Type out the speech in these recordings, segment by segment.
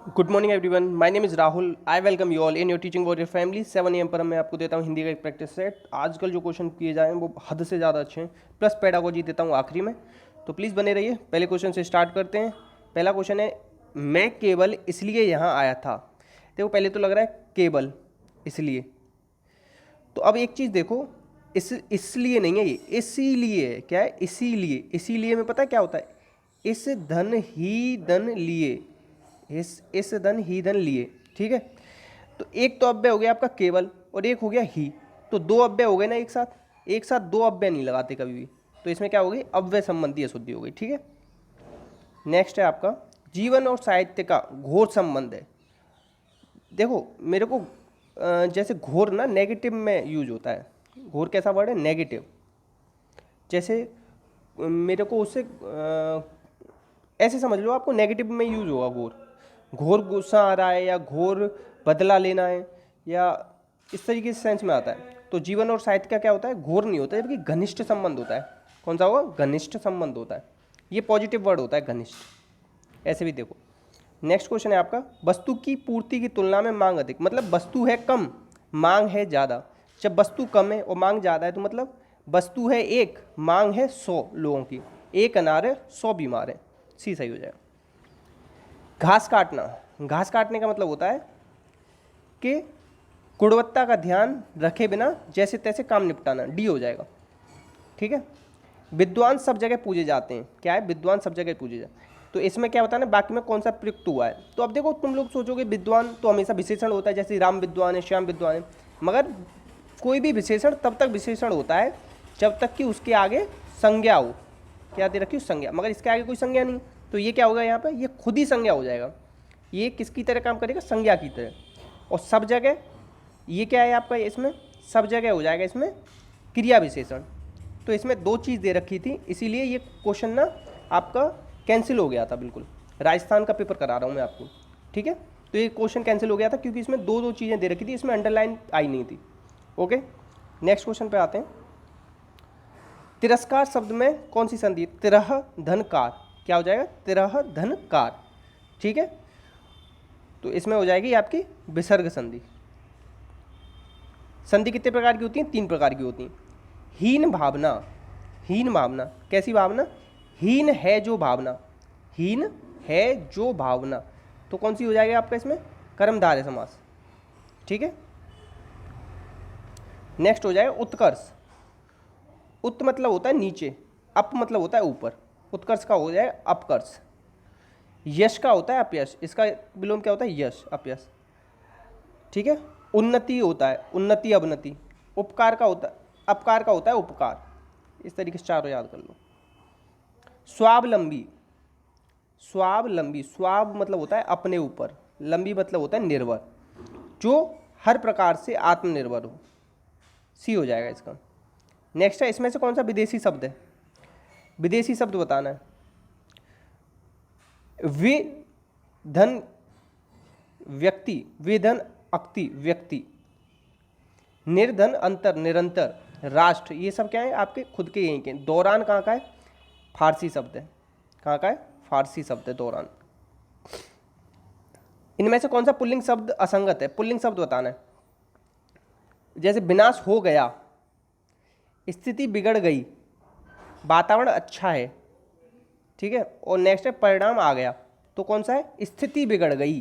Good morning everyone, my name is Rahul. I welcome you all in your teaching warrior family. 7 AM पर मैं आपको देता हूँ हिंदी का एक प्रैक्टिस सेट। आजकल जो क्वेश्चन किए जाए हैं वो हद से ज़्यादा अच्छे हैं, प्लस पेडागोजी देता हूँ आखिरी में। तो प्लीज़ बने रहिए। पहले क्वेश्चन से स्टार्ट करते हैं। पहला क्वेश्चन है, मैं केवल इसलिए यहाँ आया था। देखो पहले तो लग रहा है केवल इसलिए, तो अब एक चीज़ देखो, इसलिए नहीं है, ये इसीलिए है। क्या है? इसीलिए। इसीलिए में पता है क्या होता है? इस धन ही धन लिए, इस धन ही धन लिए। ठीक है, तो एक तो अव्यय हो गया आपका केवल और एक हो गया ही, तो दो अव्यय हो गए ना एक साथ। एक साथ दो अव्यय नहीं लगाते कभी भी, तो इसमें क्या होगी? अव्यय संबंधी अशुद्धि हो गई। ठीक है, नेक्स्ट है आपका, जीवन और साहित्य का घोर संबंध है। देखो मेरे को जैसे घोर ना नेगेटिव में यूज होता है। घोर कैसा वर्ड है? नेगेटिव। जैसे मेरे को उससे ऐसे समझ लो, आपको नेगेटिव में यूज होगा घोर। घोर गुस्सा आ रहा है या घोर बदला लेना है, या इस तरीके से सेंस में आता है। तो जीवन और साहित्य का क्या होता है? घोर नहीं होता है, जबकि घनिष्ठ संबंध होता है। कौन सा होगा? घनिष्ठ संबंध होता है। ये पॉजिटिव वर्ड होता है घनिष्ठ। ऐसे भी देखो। नेक्स्ट क्वेश्चन है आपका, वस्तु की पूर्ति की तुलना में मांग अधिक। मतलब वस्तु है कम, मांग है ज़्यादा। जब वस्तु कम है और मांग ज़्यादा है तो मतलब वस्तु है एक, मांग है 100 लोगों की। एक अनार है, 100 बीमार है। सी सही हो जाएगा। घास काटना। घास काटने का मतलब होता है कि गुणवत्ता का ध्यान रखे बिना जैसे तैसे काम निपटाना। डी हो जाएगा। ठीक है, विद्वान सब जगह पूजे जाते हैं। क्या है? विद्वान सब जगह पूजे जाते हैं। तो इसमें क्या बताना, बाकी में कौन सा प्रयुक्त हुआ है? तो अब देखो, तुम लोग सोचोगे विद्वान तो हमेशा विशेषण होता है, जैसे राम विद्वान है, श्याम विद्वान है। मगर कोई भी विशेषण तब तक विशेषण होता है जब तक कि उसके आगे संज्ञा हो। क्या दे रखी हो? संज्ञा। मगर इसके आगे कोई संज्ञा नहीं, तो ये क्या होगा यहाँ पर? ये खुद ही संज्ञा हो जाएगा। ये किसकी तरह काम करेगा? संज्ञा की तरह। और सब जगह, ये क्या है आपका? इसमें सब जगह हो जाएगा इसमें क्रिया विशेषण। तो इसमें दो चीज़ दे रखी थी, इसीलिए ये क्वेश्चन ना आपका कैंसिल हो गया था बिल्कुल। राजस्थान का पेपर करा रहा हूँ मैं आपको। ठीक है, तो ये क्वेश्चन कैंसिल हो गया था क्योंकि इसमें दो दो चीज़ें दे रखी थी, इसमें अंडरलाइन आई नहीं थी। ओके, नेक्स्ट क्वेश्चन पे आते हैं। तिरस्कार शब्द में कौन सी संधि? तिरह धनकार। क्या हो जाएगा? तिरह धनकार। ठीक है, तो इसमें हो जाएगी आपकी विसर्ग संधि। संधि कितने प्रकार की होती हैं? 3 प्रकार की होती हैं। हीन भावना। हीन भावना कैसी भावना? हीन है जो भावना। हीन है जो भावना, तो कौन सी हो जाएगी आपका इसमें? कर्मधारय समास। ठीक है, नेक्स्ट हो जाएगा उत्कर्ष। उत मतलब होता है नीचे, अप मतलब होता है ऊपर। उत्कर्ष का हो जाएगा अपकर्ष। यश का होता है अपयश, इसका विलोम क्या होता है? यश, अपयश। ठीक है, उन्नति होता है उन्नति अवनति। उपकार का होता है, अपकार का होता है उपकार। इस तरीके से चारों याद कर लो। स्वावलंबी। स्वावलंबी, स्वाव मतलब होता है अपने ऊपर, लंबी मतलब होता है निर्भर, जो हर प्रकार से आत्मनिर्भर हो। सी हो जाएगा इसका। नेक्स्ट है, इसमें से कौन सा विदेशी शब्द है? विदेशी शब्द बताना है। वे धन व्यक्ति, वे धन अक्ति व्यक्ति, निर्धन अंतर निरंतर, राष्ट्र, ये सब क्या है? आपके खुद के यहीं के। दौरान कहाँ का है? फारसी शब्द है। कहाँ का है? फारसी शब्द है दौरान। इनमें से कौन सा पुल्लिंग शब्द असंगत है? पुल्लिंग शब्द बताना है। जैसे विनाश हो गया, स्थिति बिगड़ गई, वातावरण अच्छा है। ठीक है, और नेक्स्ट है परिणाम आ गया, तो कौन सा है? स्थिति बिगड़ गई।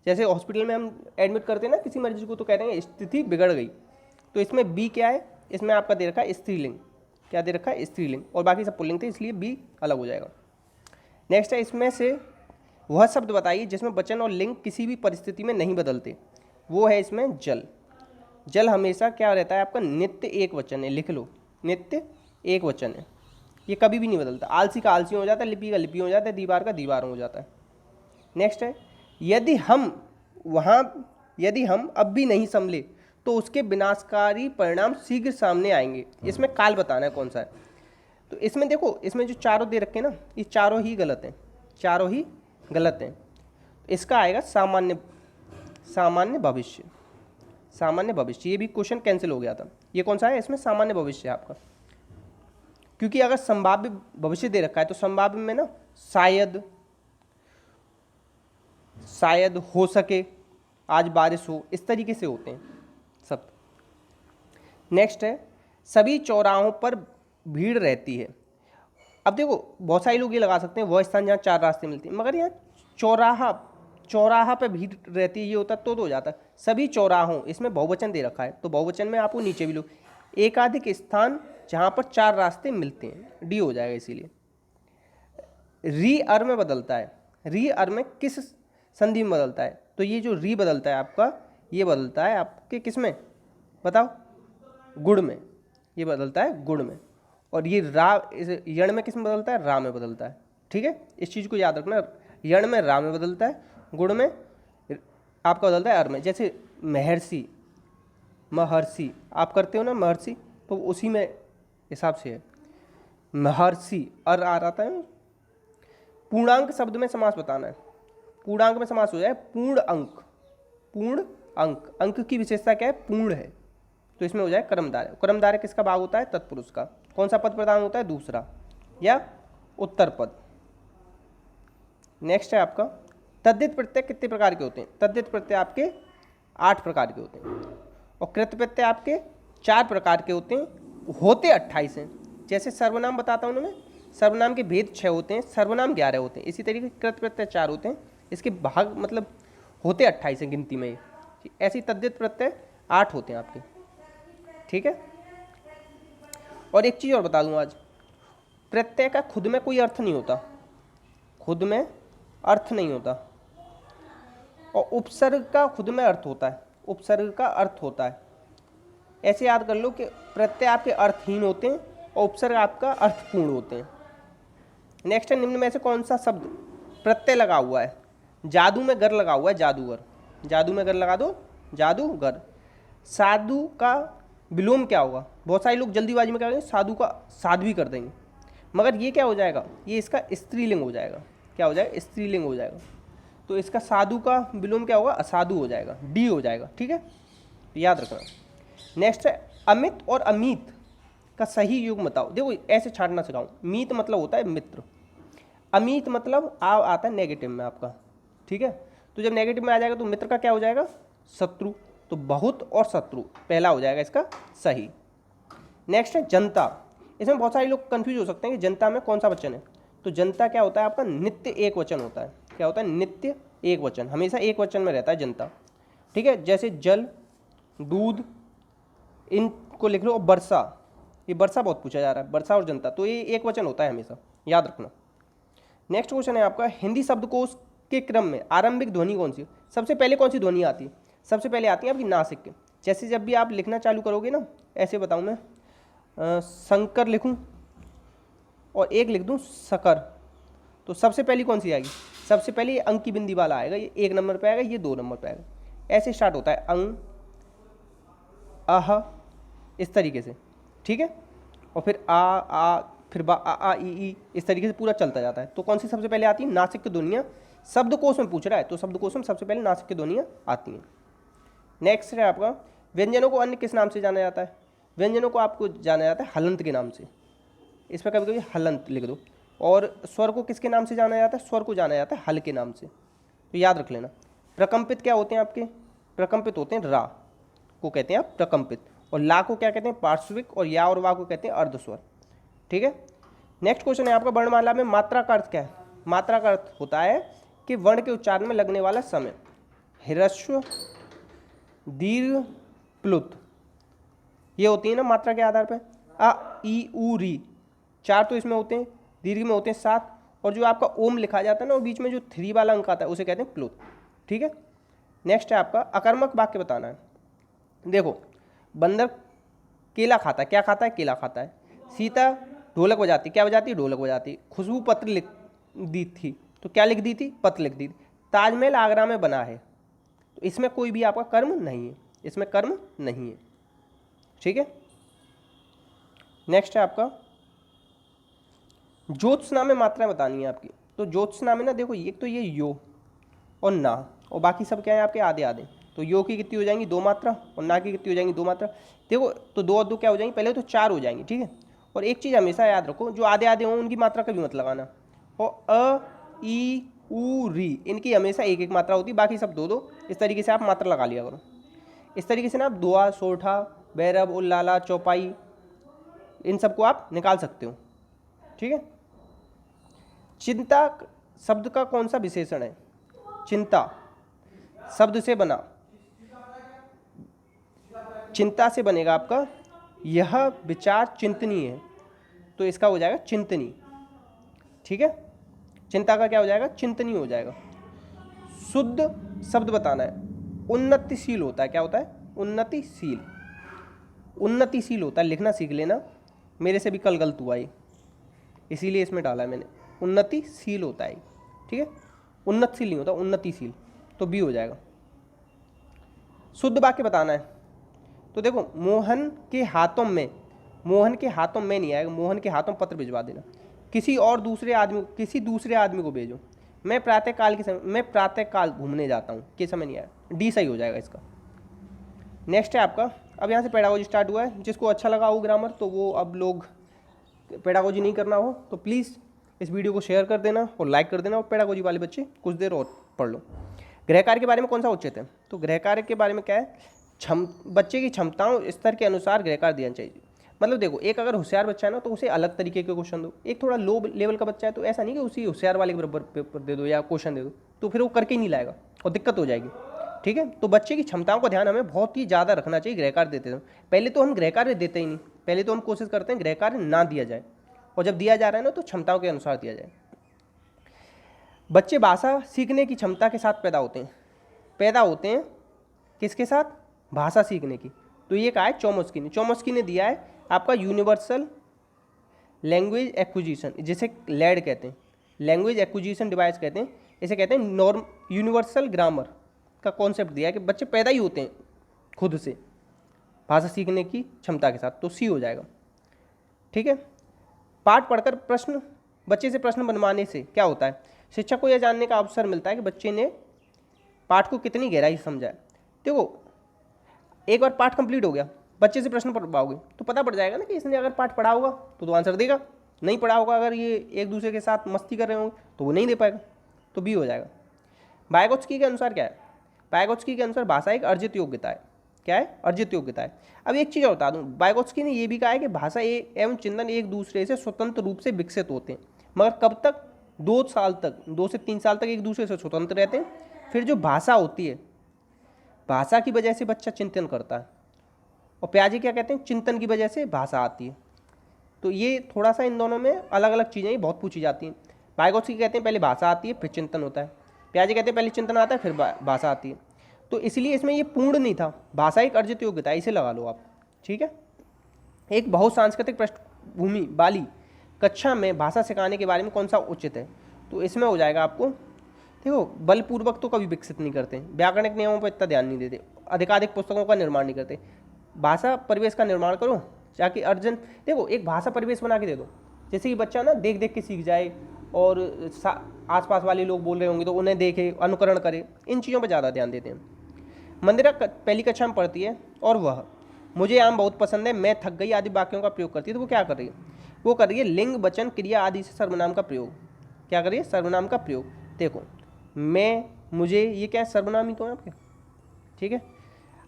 जैसे हॉस्पिटल में हम एडमिट करते हैं ना किसी मरीज को, तो कह रहे हैं स्थिति बिगड़ गई। तो इसमें बी क्या है? इसमें आपका दे रखा है स्त्रीलिंग। क्या दे रखा है? स्त्रीलिंग, और बाकी सब पुल्लिंग थे, इसलिए बी अलग हो जाएगा। नेक्स्ट है, इसमें से वह शब्द बताइए जिसमें वचन और लिंग किसी भी परिस्थिति में नहीं बदलते। वो है इसमें जल। जल हमेशा क्या रहता है आपका? नित्य एक वचन है। लिख लो, नित्य एक वचन है, ये कभी भी नहीं बदलता। आलसी का आलसी हो जाता है, लिपि का लिपि हो जाता है, दीवार का दीवार हो जाता है। नेक्स्ट है, यदि हम अब भी नहीं संभले तो उसके विनाशकारी परिणाम शीघ्र सामने आएंगे। इसमें काल बताना है कौन सा है। तो इसमें देखो, इसमें जो चारों दे रखे ना, ये चारों ही गलत हैं, चारों ही गलत हैं। इसका आएगा सामान्य, सामान्य भविष्य। सामान्य भविष्य, ये भी क्वेश्चन कैंसिल हो गया था। ये कौन सा है? इसमें सामान्य भविष्य है आपका, क्योंकि अगर संभाव्य भविष्य दे रखा है तो संभाव्य में ना शायद, शायद, हो सके, आज बारिश हो, इस तरीके से होते हैं सब। नेक्स्ट है सभी चौराहों पर भीड़ रहती है। अब देखो बहुत सारे लोग ये लगा सकते हैं वह स्थान जहाँ चार रास्ते मिलते हैं, मगर यहाँ चौराहा, चौराहा पे भीड़ रहती है ये होता तो हो जाता। सभी चौराहों, इसमें बहुवचन दे रखा है तो बहुवचन में आपको नीचे भी लो, एकाधिक स्थान जहाँ पर चार रास्ते मिलते हैं, डी हो जाएगा। इसीलिए री अर में बदलता है, री अर में किस संधि में बदलता है, तो ये जो री बदलता है आपका, ये बदलता है आपके किस में बताओ, गुड़ में, ये बदलता है गुड़ में। और ये रा यण में किस में बदलता है, रा में बदलता है। ठीक है, इस चीज़ को याद रखना, यण में रा में बदलता है, गुड़ में आपका बदलता है अर में। जैसे महर्षि, महर्षि आप करते हो ना महर्षि, तो उसी में हिसाब से है महर्षि, अर आ रहा है। पूर्णांक शब्द में समास बताना है, पूर्णांक में समास हो जाए पूर्ण अंक, पूर्ण अंक, अंक की विशेषता क्या है, पूर्ण है, तो इसमें हो जाए कर्मधारय। कर्मधारय किसका भाग होता है, तत्पुरुष का। कौन सा पद प्रधान होता है, दूसरा या उत्तर पद। नेक्स्ट है आपका तद्धित प्रत्यय कितने प्रकार के होते हैं, तद्धित प्रत्यय आपके 8 प्रकार के होते हैं, और कृत प्रत्यय आपके 4 प्रकार के होते हैं, होते 28 हैं। जैसे सर्वनाम बताता हूँ उनमें, सर्वनाम के भेद 6 होते हैं, सर्वनाम 11 होते हैं, इसी तरीके कृत प्रत्यय 4 होते हैं, इसके भाग मतलब होते 28 हैं गिनती में। ऐसी तद्धित प्रत्यय 8 होते हैं आपके। ठीक है, और एक चीज़ और बता दूँ आज, प्रत्यय का खुद में कोई अर्थ नहीं होता, खुद में अर्थ नहीं होता, और उपसर्ग का खुद में अर्थ होता है, उपसर्ग का अर्थ होता है। ऐसे याद कर लो कि प्रत्यय आपके अर्थहीन होते हैं और उपसर्ग आपका अर्थपूर्ण होते हैं। नेक्स्ट है निम्न में से कौन सा शब्द प्रत्यय लगा हुआ है, जादू में गर लगा हुआ है, जादूगर, जादू में गर लगा दो, जादूगर। साधु का विलोम क्या होगा, बहुत सारे लोग जल्दीबाजी में क्या करेंगे, साधु का साध्वी कर देंगे, मगर ये क्या हो जाएगा, ये इसका स्त्रीलिंग हो जाएगा। क्या हो जाएगा, स्त्रीलिंग हो जाएगा, तो इसका साधु का विलोम क्या होगा, असाधु हो जाएगा, डी हो जाएगा। ठीक है, याद रखना। नेक्स्ट है अमित और अमित का सही युग बताओ। देखो ऐसे छांटना सिखाऊं, मीत मतलब होता है मित्र, अमित मतलब आता है नेगेटिव में आपका। ठीक है, तो जब नेगेटिव में आ जाएगा तो मित्र का क्या हो जाएगा, शत्रु, तो बहुत और शत्रु पहला हो जाएगा इसका सही। नेक्स्ट है जनता, इसमें बहुत सारे लोग कंफ्यूज हो सकते हैं कि जनता में कौन सा वचन है, तो जनता क्या होता है आपका, नित्य एक वचन होता है। क्या होता है, नित्य एक वचन, हमेशा एक वचन में रहता है जनता। ठीक है, जैसे जल, दूध, इनको लिख लो, और वर्षा, ये वर्षा बहुत पूछा जा रहा है, वर्षा और जनता, तो ये एक वचन होता है हमेशा, याद रखना। नेक्स्ट क्वेश्चन है आपका हिंदी शब्दकोश के क्रम में आरंभिक ध्वनि कौन सी, सबसे पहले कौन सी ध्वनि आती है, सबसे पहले आती है आपकी नासिक के। जैसे जब भी आप लिखना चालू करोगे ना, ऐसे बताऊँ मैं, शंकर लिखूँ और एक लिख दूँ सकर, तो सबसे पहली कौन सी आएगी, सबसे पहले ये अंक की बिंदी वाला आएगा, ये 1 नंबर पे आएगा, ये 2 नंबर पे आएगा, ऐसे स्टार्ट होता है अंग, अह, इस तरीके से। ठीक है, और फिर आ फिर बा, आ ई, इस तरीके से पूरा चलता जाता है। तो कौन सी सबसे पहले आती है, नासिक की ध्वनियाँ, शब्दकोश में पूछ रहा है तो शब्दकोश में सबसे पहले नासिक की ध्वनियाँ आती हैं। नेक्स्ट है आपका व्यंजनों को अन्य किस नाम से जाना जाता है, व्यंजनों को आपको जाना जाता है हलंत के नाम से, इस पर कभी कभी हलंत लिख दो। और स्वर को किसके नाम से जाना जाता है, स्वर को जाना जाता है हल के नाम से, तो याद रख लेना। प्रकंपित क्या होते हैं आपके, प्रकंपित होते हैं रा को कहते हैं आप प्रकंपित, और ला को क्या कहते हैं पार्श्विक, और या और वा को कहते हैं अर्धस्वर। ठीक है, नेक्स्ट क्वेश्चन है आपका वर्णमाला में मात्रा का अर्थ क्या है, मात्रा का अर्थ होता है कि वर्ण के उच्चारण में लगने वाला समय, ह्रस्व, दीर्घ, प्लुत, ये होती है ना मात्रा के आधार पर। अ ई उ री 4 तो इसमें होते हैं, दीर्घ में होते हैं 7, और जो आपका ओम लिखा जाता है ना, और बीच में जो 3 वाला अंक आता है उसे कहते हैं प्लुत। ठीक है, नेक्स्ट है आपका अकर्मक वाक्य बताना है। देखो बंदर केला खाता है, क्या खाता है, केला खाता है। सीता ढोलक बजाती, क्या बजाती, ढोलक बजाती। खुशबू पत्र लिख दी थी, तो क्या लिख दी थी, पत्र लिख दी थी। ताजमहल आगरा में बना है, तो इसमें कोई भी आपका कर्म नहीं है, इसमें कर्म नहीं है। ठीक है, नेक्स्ट है आपका ज्योत्सना में मात्राएं बतानी है आपकी। तो ज्योत्सना में ना देखो, एक तो ये यो और ना, और बाकी सब क्या है आपके आधे आधे। तो यो की कितनी हो जाएंगी, 2 मात्रा, और ना की कितनी हो जाएंगी, 2 मात्रा। देखो तो 2 और 2 क्या हो जाएंगी, पहले तो 4 हो जाएंगी। ठीक है, और एक चीज़ हमेशा याद रखो, जो आधे आधे हों उनकी मात्रा कभी मत लगाना। और अ ई ऊ री, इनकी हमेशा एक एक मात्रा होती है, बाकी सब दो दो। इस तरीके से आप मात्रा लगा लिया करो। इस तरीके से ना आप दुआ, सोठा, बैरब, उल्लाला, चौपाई, इन सबको आप निकाल सकते हो। ठीक है। चिंता शब्द का कौन सा विशेषण है? चिंता शब्द से बना, चिंता से बनेगा आपका यह विचार चिंतनीय है, तो इसका हो जाएगा चिंतनी। ठीक है, चिंता का क्या हो जाएगा? चिंतनीय हो जाएगा। शुद्ध शब्द बताना है, उन्नतिशील होता है। क्या होता है? उन्नतिशील। उन्नतिशील होता है, लिखना सीख लेना, मेरे से भी कल गलत हुआ ये, इसीलिए इसमें डाला है मैंने। उन्नतिशील होता है, ठीक है, उन्नतशील नहीं होता, उन्नतिशील, तो बी हो जाएगा। शुद्ध वाक्य बताना है, तो देखो मोहन के हाथों में, मोहन के हाथों में नहीं आएगा, मोहन के हाथों पत्र भिजवा देना। किसी और दूसरे आदमी, किसी दूसरे आदमी को भेजो। मैं प्रातःकाल के समय, मैं प्रातःकाल घूमने जाता हूँ, के समय नहीं आएगा, डी सही हो जाएगा इसका। नेक्स्ट है आपका, अब यहाँ से पेडागोजी स्टार्ट हुआ है। जिसको अच्छा लगा हो ग्रामर, तो वो अब लोग पेडागोजी नहीं करना हो तो प्लीज़ इस वीडियो को शेयर कर देना और लाइक कर देना, और पेडागोजी वाले बच्चे कुछ देर और पढ़ लो। गृह कार्य के बारे में कौन सा उचित है? तो गृह कार्य के बारे में क्या है? बच्चे की क्षमताओं स्तर के अनुसार गृह कार्य देना चाहिए। मतलब देखो, एक अगर होशियार बच्चा है ना, तो उसे अलग तरीके के क्वेश्चन दो। एक थोड़ा लो लेवल का बच्चा है, तो ऐसा नहीं कि उसी होशियार वाले के बराबर पेपर दे दो या क्वेश्चन दे दो, तो फिर वो करके ही नहीं लाएगा और दिक्कत हो जाएगी। ठीक है, तो बच्चे की क्षमताओं का ध्यान हमें बहुत ही ज़्यादा रखना चाहिए गृह कार्य देते हैं। पहले तो हम गृह कार्य देते ही नहीं, पहले तो हम कोशिश करते हैं गृह कार्य ना दिया जाए, और जब दिया जा रहा है ना, तो क्षमताओं के अनुसार दिया जाए। बच्चे भाषा सीखने की क्षमता के साथ पैदा होते हैं किसके साथ? भाषा सीखने की। तो ये कहा है चोमस्की ने। चोमस्की ने दिया है आपका यूनिवर्सल लैंग्वेज एक्विजिशन, जिसे लैड कहते हैं, लैंग्वेज एक्विजिशन डिवाइस कहते हैं, इसे कहते हैं नॉर्म यूनिवर्सल ग्रामर का कॉन्सेप्ट दिया है कि बच्चे पैदा ही होते हैं खुद से भाषा सीखने की क्षमता के साथ, तो सी हो जाएगा। ठीक है, पाठ पढ़कर प्रश्न, बच्चे से प्रश्न बनवाने से क्या होता है? शिक्षक को यह जानने का अवसर मिलता है कि बच्चे ने पाठ को कितनी गहराई से समझा है। देखो, एक बार पाठ कंप्लीट हो गया, बच्चे से प्रश्न पढ़वाओगे तो पता पड़ जाएगा ना कि इसने अगर पाठ पढ़ा होगा तो आंसर देगा, नहीं पढ़ा होगा, अगर ये एक दूसरे के साथ मस्ती कर रहे होंगे तो वो नहीं दे पाएगा, तो बी हो जाएगा। वाइगोत्स्की के अनुसार क्या है? वाइगोत्स्की के अनुसार भाषा एक अर्जित योग्यता है। क्या है? अर्जित योग्यता है। अब एक चीज़ और बता दूँ, वाइगोत्स्की ने यह भी कहा है कि भाषा एवं चिंतन एक दूसरे से स्वतंत्र रूप से विकसित होते हैं, मगर कब तक? 2 साल तक, 2 से 3 साल तक एक दूसरे से स्वतंत्र रहते हैं। फिर जो भाषा होती है, भाषा की वजह से बच्चा चिंतन करता है, और पियाजे क्या कहते हैं? चिंतन की वजह से भाषा आती है। तो ये थोड़ा सा इन दोनों में अलग अलग चीज़ें बहुत पूछी जाती हैं। वाइगोत्स्की कहते हैं पहले भाषा आती है फिर चिंतन होता है, पियाजे कहते हैं पहले चिंतन आता है फिर भाषा आती है। तो इसलिए इसमें ये पूर्ण नहीं था, भाषा एक अर्जित योग्यता है, इसे लगा लो आप। ठीक है, एक बहुत सांस्कृतिक पृष्ठभूमि वाली कक्षा में भाषा सिखाने के बारे में कौन सा उचित है? तो इसमें हो जाएगा आपको, देखो बलपूर्वक तो कभी विकसित नहीं करते, व्याकरणिक नियमों पर इतना ध्यान नहीं देते, अधिकाधिक पुस्तकों का निर्माण नहीं करते। भाषा परिवेश का निर्माण करो ताकि अर्जन, देखो एक भाषा परिवेश बना के दे दो, जैसे कि बच्चा ना देख देख के सीख जाए, और आसपास वाले लोग बोल रहे होंगे तो उन्हें देखे, अनुकरण करे, इन चीज़ों पर ज़्यादा ध्यान देते हैं। मंदिरा पहली कक्षा में पढ़ती है और वह मुझे आम बहुत पसंद है, मैं थक गई आदि वाक्यों का प्रयोग करती है। तो वो क्या कर रही है? वो कर रही है लिंग, वचन, क्रिया आदि से सर्वनाम का प्रयोग। क्या कर रही है? सर्वनाम का प्रयोग। देखो मैं, मुझे, ये क्या है? सर्वनाम ही तो है आपके। ठीक है,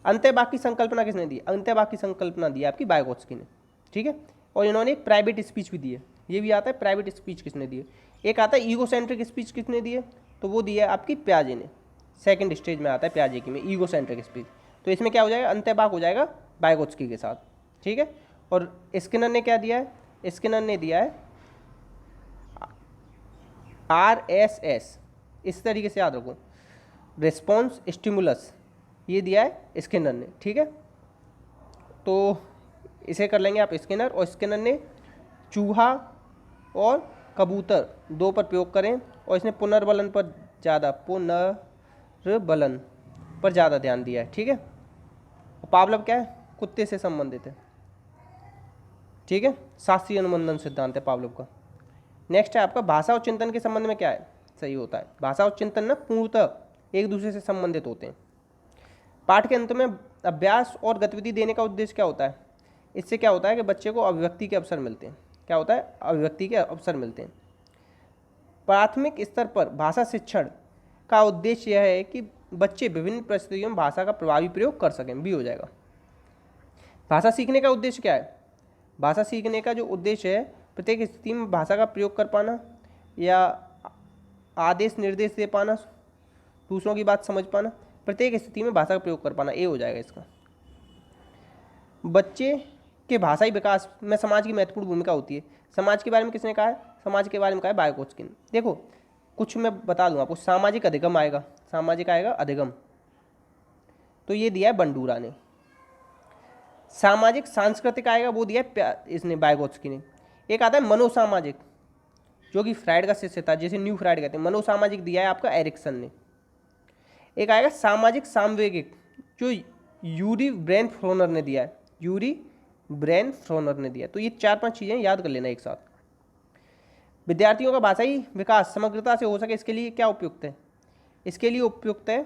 अंत्यवाक्य की संकल्पना किसने दी? अंत्यवाक्य की संकल्पना दी आपकी वाइगोत्स्की ने। ठीक है, और इन्होंने एक प्राइवेट स्पीच भी दी है, ये भी आता है प्राइवेट स्पीच किसने दी है। एक आता है ईगोसेंट्रिक स्पीच किसने दी है? तो वो दी है आपकी पियाजे ने। सेकंड स्टेज में आता है पियाजे की में ईगोसेंट्रिक स्पीच। तो इसमें क्या हो जाएगा? अंत्यवाक्य हो जाएगा वाइगोत्स्की के साथ। ठीक है, और स्किनर ने क्या दिया है? स्किनर ने दिया है RSS, इस तरीके से याद रखो, रिस्पॉन्स स्टिमुलस, ये दिया है स्किनर ने। ठीक है, तो इसे कर लेंगे आप स्किनर, और स्किनर ने चूहा और कबूतर 2 पर प्रयोग करें, और इसने पुनर्बलन पर ज़्यादा, पुनर्बलन पर ज़्यादा ध्यान दिया है। ठीक है, और पावलव क्या है? कुत्ते से संबंधित है। ठीक है, शास्त्रीय अनुबंधन सिद्धांत है पावलव का। नेक्स्ट है आपका भाषा और चिंतन के संबंध में क्या है? सही होता है, भाषा और चिंतन ना पूर्णतः एक दूसरे से संबंधित होते हैं। पाठ के अंत में अभ्यास और गतिविधि देने का उद्देश्य क्या होता है? इससे क्या होता है कि बच्चे को अभिव्यक्ति के अवसर मिलते हैं। क्या होता है? अभिव्यक्ति के अवसर मिलते हैं। प्राथमिक स्तर पर भाषा शिक्षण का उद्देश्य यह है कि बच्चे विभिन्न परिस्थितियों में भाषा का प्रभावी प्रयोग कर सकें, भी हो जाएगा। भाषा सीखने का उद्देश्य क्या है? भाषा सीखने का जो उद्देश्य है प्रत्येक स्थिति में भाषा का प्रयोग कर पाना या आदेश निर्देश दे पाना, दूसरों की बात समझ पाना, प्रत्येक स्थिति में भाषा का प्रयोग कर पाना, ये हो जाएगा इसका। बच्चे के भाषाई विकास में समाज की महत्वपूर्ण भूमिका होती है। समाज के बारे में किसने कहा है? समाज के बारे में कहा है वाइगोत्स्की ने। देखो कुछ मैं बता दूं आपको, सामाजिक अधिगम आएगा, सामाजिक आएगा अधिगम, तो ये दिया है बंडूरा ने। सामाजिक सांस्कृतिक आएगा, वो दिया है इसने वाइगोत्स्की ने। एक आता है मनोसामाजिक, जो कि फ्राइड का शिष्य था, जैसे न्यू फ्राइड कहते हैं। मनोसामाजिक दिया है आपका एरिक्सन ने। एक आएगा सामाजिक सामवेगिक, जो यूरी ब्रेनफ्रोनर ने दिया है, यूरी ब्रेनफ्रोनर ने दिया। तो ये 4-5 चीज़ें याद कर लेना एक साथ। विद्यार्थियों का भाषाई विकास समग्रता से हो सके, इसके लिए क्या उपयुक्त है? इसके लिए उपयुक्त है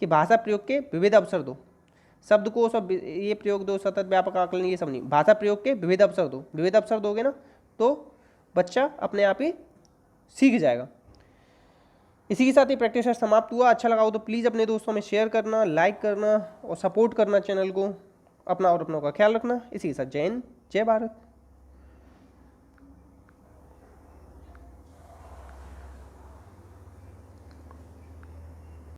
कि भाषा प्रयोग के विविध अवसर दो, शब्दकोश और ये प्रयोग दो, सतत व्यापक आकलन ये सब नहीं, भाषा प्रयोग के विविध अवसर दो। विविध अवसर दोगे ना तो बच्चा अपने आप ही सीख जाएगा। इसी के साथ ये प्रैक्टिस सेट समाप्त हुआ। अच्छा लगा हो तो प्लीज़ अपने दोस्तों में शेयर करना, लाइक करना और सपोर्ट करना चैनल को। अपना और अपनों का ख्याल रखना। इसी के साथ जय हिंद, जय भारत।